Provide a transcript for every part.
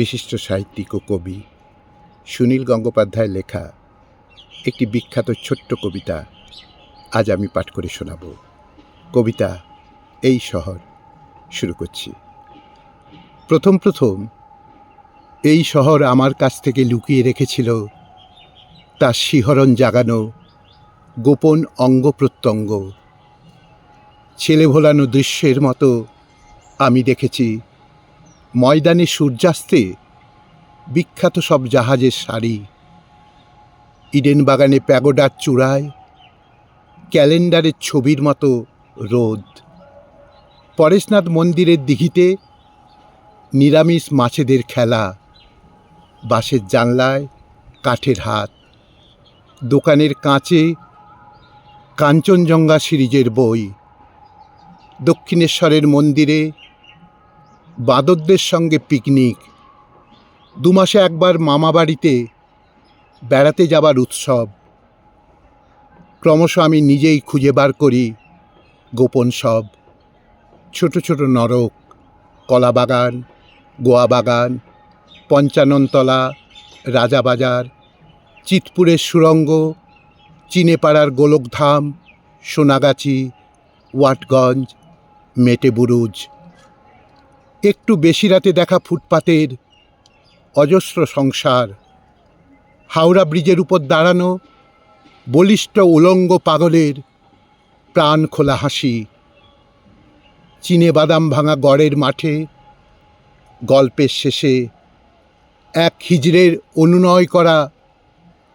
বিশিষ্ট সাহিত্যিক ও কবি সুনীল গঙ্গোপাধ্যায়ের লেখা একটি বিখ্যাত ছোট্ট কবিতা আজ আমি পাঠ করে শোনাব। কবিতা এই শহর। শুরু করছি। প্রথম এই শহর আমার কাছ থেকে লুকিয়ে রেখেছিল তার শিহরণ জাগানো গোপন অঙ্গ প্রত্যঙ্গ। ছেলে ভোলানো দৃশ্যের মতো আমি দেখেছি ময়দানে সূর্যাস্তে বিখ্যাত সব জাহাজের সারি, ইডেন বাগানে প্যাগোডার চূড়ায় ক্যালেন্ডারের ছবির মতো রোদ, পরেশনাথ মন্দিরের দিঘিতে নিরামিষ মাছেদের খেলা, বাঁশের জানলায় কাঠের হাত, দোকানের কাঁচে কাঞ্চনজঙ্ঘা সিরিজের বই, দক্ষিণেশ্বরের মন্দিরে বাঁদরদের সঙ্গে পিকনিক, 2 মাসে একবার মামা বাড়িতে বেড়াতে যাবার উৎসব। ক্রমশ আমি নিজেই খুঁজে বার করি গোপন সব ছোট ছোট নরক, কলাবাগান, গোয়া বাগান, পঞ্চাননতলা, রাজাবাজার, চিতপুরের সুরঙ্গ, চিনেপাড়ার গোলকধাম, সোনাগাছি, ওয়াটগঞ্জ, মেটেবুরুজ। একটু বেশি রাতে দেখা ফুটপাতের অজস্র সংসার, হাওড়া ব্রিজের উপর দাঁড়ানো বলিষ্ঠ উলঙ্গ পাগলের প্রাণ খোলা হাসি, চিনে বাদাম ভাঙা গড়ের মাঠে গল্পের শেষে এক হিজড়ের অনুনয় করা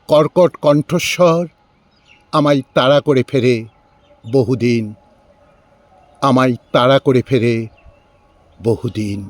কর্কট কণ্ঠস্বর আমায় তাড়া করে ফেরে বহুদিন, আমায় তাড়া করে ফেরে বহুদিন।